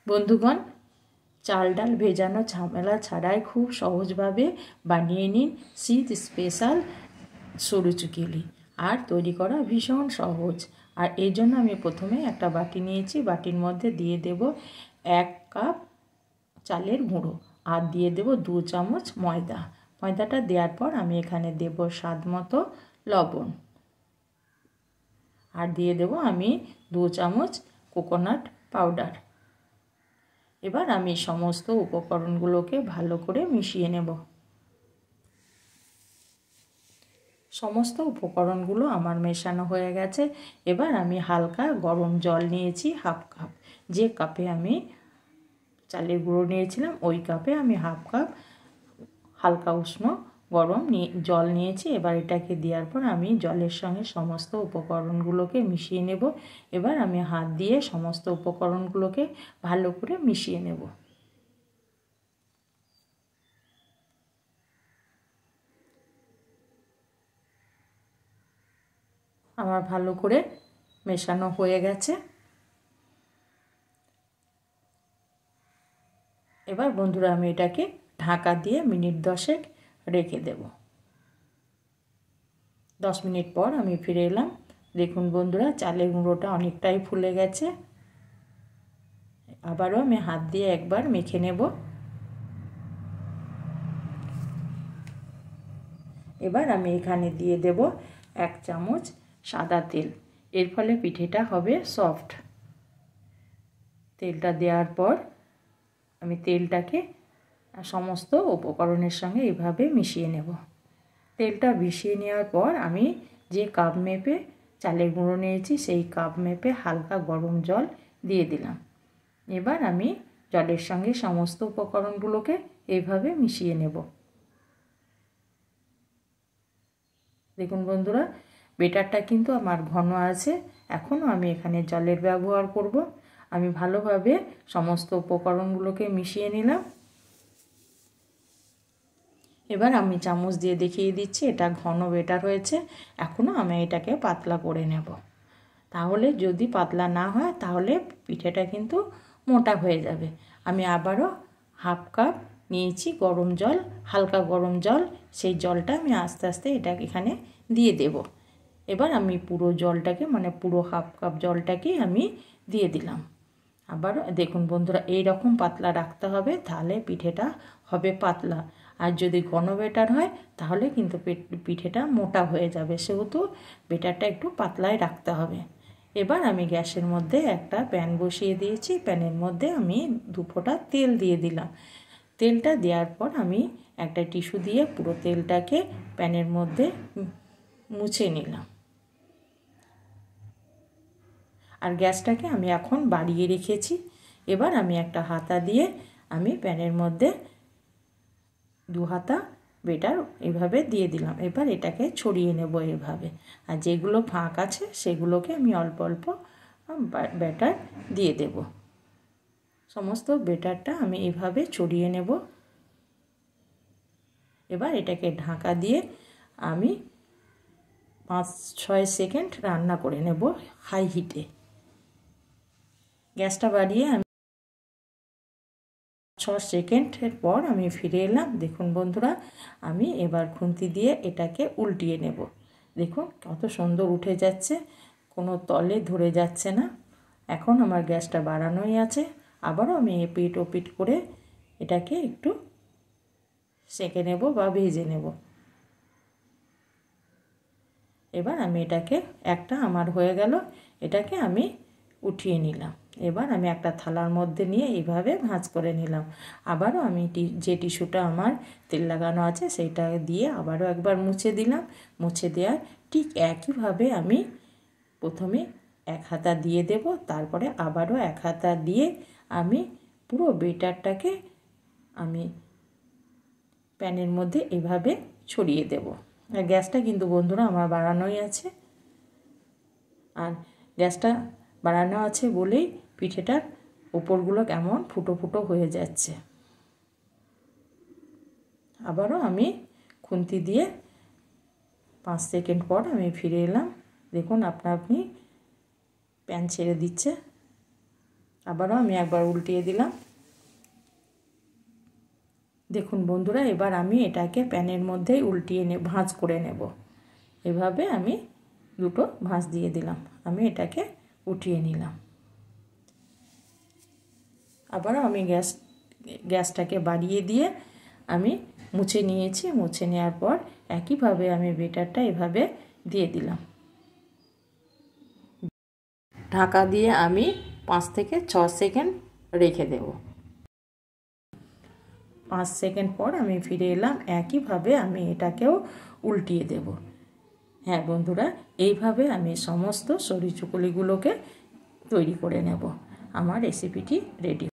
বন্ধুগণ, চাল ডাল ভেজানো ঝামেলা ছাড়াই খুব সহজভাবে বানিয়ে নিন শীত স্পেশাল সরু চুকিলি। আর তৈরি করা ভীষণ সহজ। আর এই জন্য আমি প্রথমে একটা বাটি নিয়েছি, বাটির মধ্যে দিয়ে দেব 1 কাপ চালের গুঁড়ো আর দিয়ে দেব 2 চামচ ময়দা। ময়দাটা দেওয়ার পর আমি এখানে দেব স্বাদ মতো লবণ আর দিয়ে দেব আমি 2 চামচ কোকোনাট পাউডার। এবার আমি সমস্ত উপকরণগুলোকে ভালো করে মিশিয়ে নেব। সমস্ত উপকরণগুলো আমার মেশানো হয়ে গেছে। এবার আমি হালকা গরম জল নিয়েছি হাফ কাপ। যে কাপে আমি চালের গুঁড়ো নিয়েছিলাম ওই কাপে আমি হাফ কাপ হালকা উষ্ণ গরম জল নিয়েছি। এবার এটাকে দেওয়ার পর আমি জলের সঙ্গে সমস্ত উপকরণগুলোকে মিশিয়ে নেব। এবার আমি হাত দিয়ে সমস্ত উপকরণগুলোকে ভালো করে মিশিয়ে নেব। আমার ভালো করে মেশানো হয়ে গেছে। এবার বন্ধুরা আমি এটাকে ঢাকা দিয়ে মিনিট 10 রেখে দেব। 10 মিনিট পর আমি ফিরে এলাম। দেখুন বন্ধুরা, চালের গুঁড়োটা অনেকটাই ফুলে গেছে। আবারও আমি হাত দিয়ে একবার মেখে নেব। এবার আমি এখানে দিয়ে দেব 1 চামচ সাদা তেল। এর ফলে পিঠেটা হবে সফট। তেলটা দেওয়ার পর আমি তেলটাকে সমস্ত উপকরণের সঙ্গে এভাবে মিশিয়ে নেব। তেলটা মিশিয়ে নেওয়ার পর আমি যে কাপ মেপে চালের গুঁড়ো নিয়েছি সেই কাপ মেপে হালকা গরম জল দিয়ে দিলাম। এবার আমি জলের সঙ্গে সমস্ত উপকরণগুলোকে এইভাবে মিশিয়ে নেব। দেখুন বন্ধুরা, বেটারটা কিন্তু আমার ঘন আছে। এখনও আমি এখানে জলের ব্যবহার করব। আমি ভালোভাবে সমস্ত উপকরণগুলোকে মিশিয়ে নিলাম। এবার আমি চামচ দিয়ে দেখিয়ে দিচ্ছি এটা ঘন বেটার হয়েছে। এখনও আমি এটাকে পাতলা করে নেব। তাহলে যদি পাতলা না হয় তাহলে পিঠেটা কিন্তু মোটা হয়ে যাবে। আমি আবারও হাফ কাপ নিয়েছি গরম জল, হালকা গরম জল। সেই জলটা আমি আস্তে আস্তে এখানে দিয়ে দেব। এবার আমি পুরো জলটাকে পুরো হাফ কাপ জলটাকে আমি দিয়ে দিলাম। আবারও দেখুন বন্ধুরা, এই রকম পাতলা রাখতে হবে, তাহলে পিঠেটা হবে পাতলা। আর যদি ঘন বেটার হয় তাহলে কিন্তু পিঠেটা মোটা হয়ে যাবে। সেহেতু বেটারটা একটু পাতলাই রাখতে হবে। এবার আমি গ্যাসের মধ্যে একটা প্যান বসিয়ে দিয়েছি। প্যানের মধ্যে আমি 2 ফোঁটা তেল দিয়ে দিলাম। তেলটা দেওয়ার পর আমি একটা টিস্যু দিয়ে পুরো তেলটাকে প্যানের মধ্যে মুছে নিলাম। আর গ্যাসটাকে আমি এখন বাড়িয়ে রেখেছি। এবার আমি একটা হাতা দিয়ে আমি প্যানের মধ্যে 2 হাতা বেটার এভাবে দিয়ে দিলাম। এবার এটাকে ছড়িয়ে নেব এভাবে। আর যেগুলো ফাঁক আছে সেগুলোকে আমি অল্প অল্প ব্যাটার দিয়ে দেব। সমস্ত বেটারটা আমি এভাবে ছড়িয়ে নেব। এবার এটাকে ঢাকা দিয়ে আমি 5-6 সেকেন্ড রান্না করে নেব হাই হিটে। গ্যাসটা বাড়িয়ে আমি 6 সেকেন্ডের পর আমি ফিরে এলাম। দেখুন বন্ধুরা, আমি এবার খুন্তি দিয়ে এটাকে উল্টিয়ে নেব। দেখুন কত সুন্দর উঠে যাচ্ছে, কোনো তলে ধরে যাচ্ছে না। এখন আমার গ্যাসটা বাড়ানোই আছে। আবারও আমি এপিট ওপিট করে এটাকে একটু সেঁকে নেব বা ভেজে নেব। এবার আমি এটাকে একটা আমার হয়ে গেল, এটাকে আমি উঠিয়ে নিলাম। এবার আমি একটা থালার মধ্যে নিয়ে এইভাবে ভাঁজ করে নিলাম। আবারও আমি যে টিস্যুটা আমার তেল লাগানো আছে সেইটা দিয়ে আবারও একবার মুছে দিলাম। মুছে দেওয়ার ঠিক একইভাবে আমি প্রথমে 1 হাতা দিয়ে দেব, তারপরে আবারও 1 হাতা দিয়ে আমি পুরো বেটারটাকে আমি প্যানের মধ্যে এভাবে ছড়িয়ে দেব। আর গ্যাসটা কিন্তু বন্ধুরা আমার বাড়ানোই আছে। আর গ্যাসটা বাড়ানো আছে বলেই পিঠেটার উপরগুলো কেমন ফুটো ফুটো হয়ে যাচ্ছে। আবারও আমি খুন্তি দিয়ে 5 সেকেন্ড পর আমি ফিরে এলাম। দেখুন আপনা আপনি প্যান ছেড়ে দিচ্ছে। আবারও আমি একবার উল্টিয়ে দিলাম। দেখুন বন্ধুরা, এবার আমি এটাকে প্যানের মধ্যেই উল্টিয়ে ভাঁজ করে নেব। এভাবে আমি দুটো ভাঁজ দিয়ে দিলাম। আমি এটাকে উঠিয়ে নিলাম। আবারও আমি গ্যাসটাকে বাড়িয়ে দিয়ে আমি মুছে নিয়েছি। মুছে নেওয়ার পর একইভাবে আমি বেটারটা এভাবে দিয়ে দিলাম। ঢাকা দিয়ে আমি 5 থেকে 6 সেকেন্ড রেখে দেব। 5 সেকেন্ড পর আমি ফিরে এলাম। একইভাবে আমি এটাকেও উল্টিয়ে দেব। হ্যাঁ বন্ধুরা, এইভাবে আমি সমস্ত সরি চুকুলিগুলোকে তৈরি করে নেব। আমার রেসিপিটি রেডি।